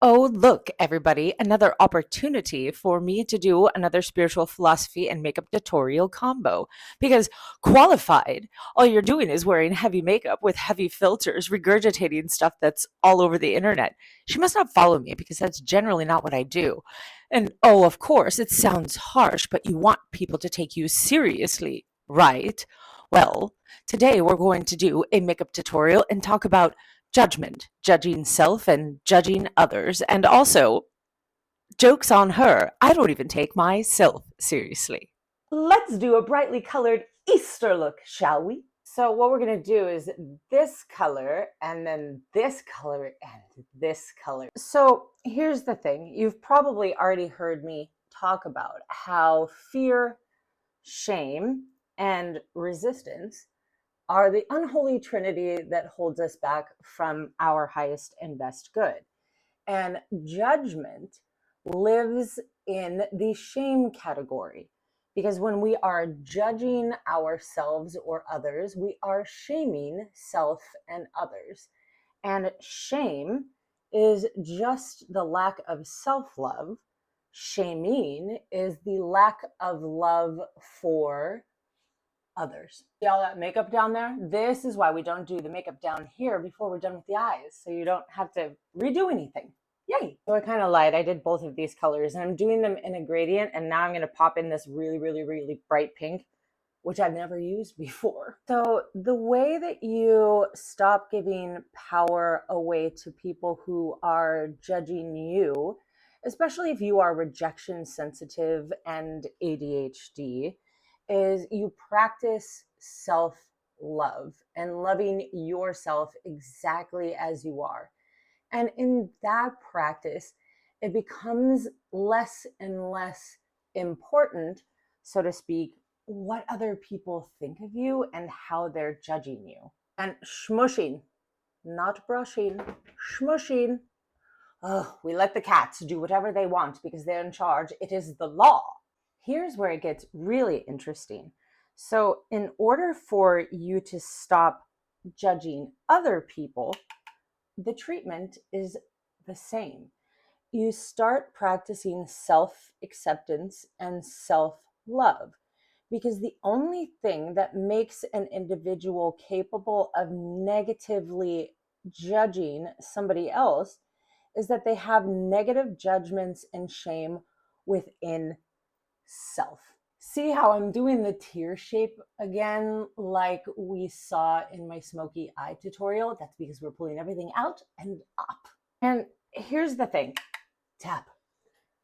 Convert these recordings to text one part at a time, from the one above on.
Oh, look, everybody, another opportunity for me to do another spiritual philosophy and makeup tutorial combo. Because qualified, all you're doing is wearing heavy makeup with heavy filters, regurgitating stuff that's all over the internet. She must not follow me because that's generally not what I do. And oh, of course, it sounds harsh, but you want people to take you seriously, right? Well, today we're going to do a makeup tutorial and talk about judgment, judging self and judging others, and also jokes on her. I don't even take myself seriously. Let's do a brightly colored Easter look, shall we? So what we're going to do is this color and then this color and this color. So here's the thing. You've probably already heard me talk about how fear, shame, and resistance are the unholy trinity that holds us back from our highest and best good. And judgment lives in the shame category because when we are judging ourselves or others, we are shaming self and others. And shame is just the lack of self love. Shaming is the lack of love for others. See all that makeup down there? This is why we don't do the makeup down here before we're done with the eyes, so you don't have to redo anything. Yay! So I kind of lied. I did both of these colors, and I'm doing them in a gradient, and now I'm going to pop in this really, really, really bright pink, which I've never used before. So the way that you stop giving power away to people who are judging you, especially if you are rejection sensitive and ADHD, is you practice self love and loving yourself exactly as you are. And in that practice, it becomes less and less important, so to speak, what other people think of you and how they're judging you. And smushing, not brushing, smushing. Oh, we let the cats do whatever they want because they're in charge. It is the law. Here's where it gets really interesting. So, in order for you to stop judging other people, the treatment is the same. You start practicing self acceptance and self love because the only thing that makes an individual capable of negatively judging somebody else is that they have negative judgments and shame within self. See how I'm doing the tear shape again, like we saw in my smoky eye tutorial? That's because we're pulling everything out and up. And here's the thing, tap,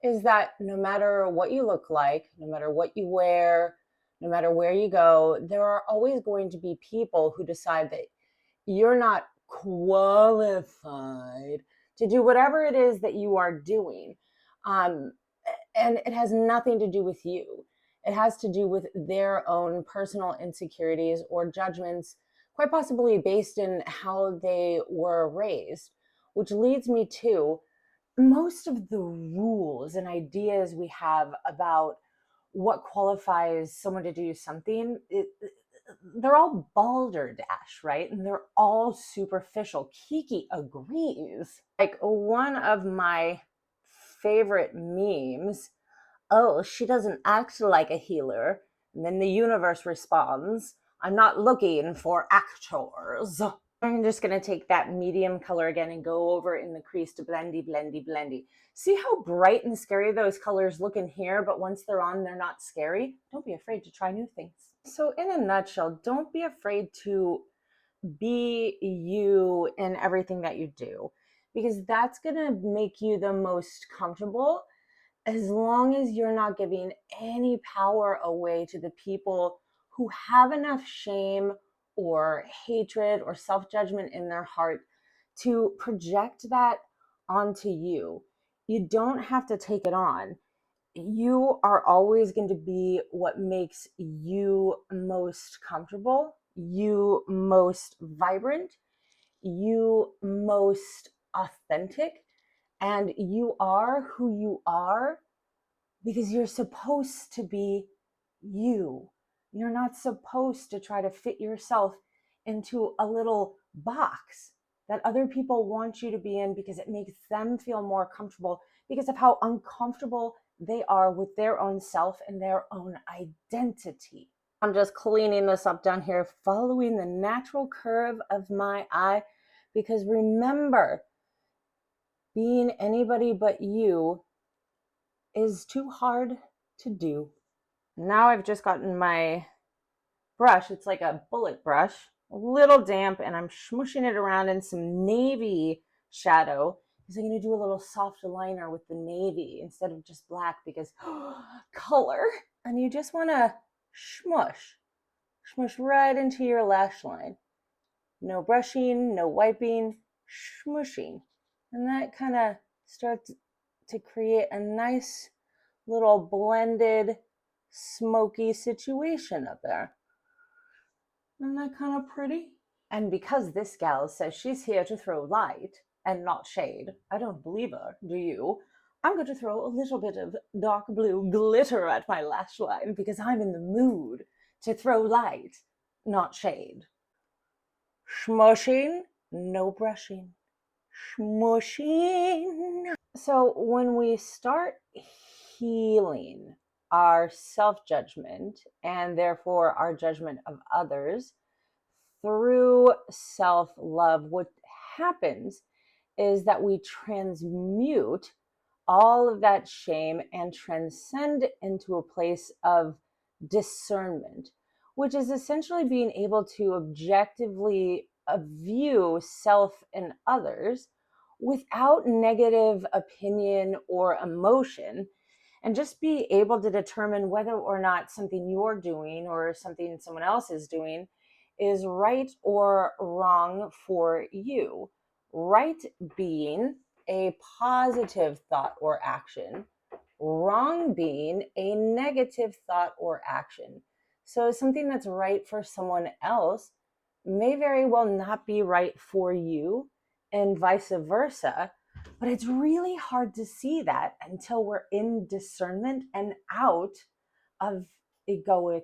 is that no matter what you look like, no matter what you wear, no matter where you go, there are always going to be people who decide that you're not qualified to do whatever it is that you are doing. Um, and it has nothing to do with you. It has to do with their own personal insecurities or judgments, quite possibly based in how they were raised, which leads me to most of the rules and ideas we have about what qualifies someone to do something. They're all balderdash, right? And they're all superficial. Kiki agrees. Like one of my favorite memes, oh, she doesn't act like a healer. And then the universe responds, I'm not looking for actors. I'm just going to take that medium color again and go over in the crease to blendy, blendy, blendy. See how bright and scary those colors look in here, but once they're on, they're not scary? Don't be afraid to try new things. So in a nutshell, don't be afraid to be you in everything that you do, because that's going to make you the most comfortable as long as you're not giving any power away to the people who have enough shame or hatred or self-judgment in their heart to project that onto you. You don't have to take it on. You are always going to be what makes you most comfortable, you most vibrant, you most authentic, and you are who you are because you're supposed to be you. You're not supposed to try to fit yourself into a little box. that other people want you to be in because it makes them feel more comfortable because of how uncomfortable they are with their own self and their own identity. I'm just cleaning this up down here, following the natural curve of my eye, because remember, being anybody but you is too hard to do. Now I've just gotten my brush. It's like a bullet brush, a little damp, and I'm smushing it around in some navy shadow because I'm going to do a little soft liner with the navy instead of just black because color. And you just want to smush right into your lash line. No brushing, no wiping, smushing. And that kind of starts to create a nice little blended smoky situation up there. Isn't that kind of pretty? And because this gal says she's here to throw light and not shade, I don't believe her, do you? I'm going to throw a little bit of dark blue glitter at my lash line because I'm in the mood to throw light, not shade. Smushing, no brushing. Smushing. So when we start healing our self-judgment and therefore our judgment of others through self-love, what happens is that we transmute all of that shame and transcend into a place of discernment, which is essentially being able to objectively view self and others without negative opinion or emotion, and just be able to determine whether or not something you're doing or something someone else is doing is right or wrong for you. Right being a positive thought or action, wrong being a negative thought or action. So something that's right for someone else may very well not be right for you, and vice versa. But it's really hard to see that until we're in discernment and out of egoic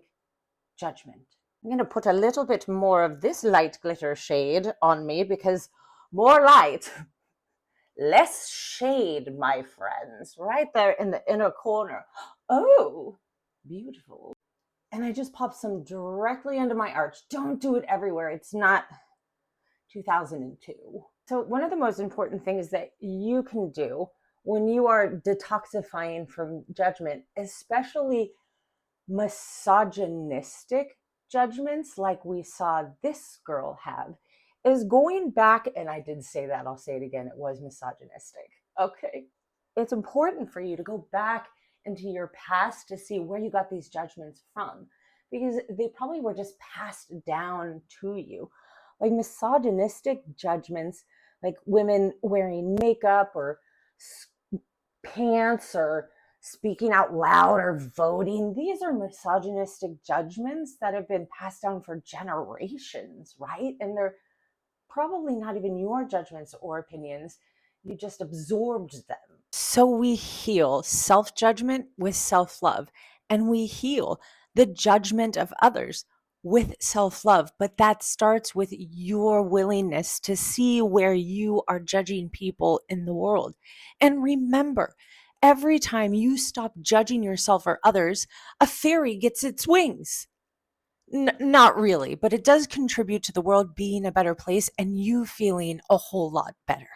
judgment. I'm going to put a little bit more of this light glitter shade on me because more light, less shade, my friends, right there in the inner corner. Oh, beautiful. And I just popped some directly into my arch. Don't do it everywhere. It's not 2002. So one of the most important things that you can do when you are detoxifying from judgment, especially misogynistic judgments like we saw this girl have, is going back, and I did say that, I'll say it again, it was misogynistic. Okay. It's important for you to go back into your past to see where you got these judgments from, because they probably were just passed down to you. Like misogynistic judgments, like women wearing makeup or pants or speaking out loud or voting. These are misogynistic judgments that have been passed down for generations, right? And they're probably not even your judgments or opinions. You just absorbed them. So we heal self-judgment with self-love, and we heal the judgment of others with self-love. But that starts with your willingness to see where you are judging people in the world. And remember, every time you stop judging yourself or others, a fairy gets its wings. Not really, but it does contribute to the world being a better place and you feeling a whole lot better.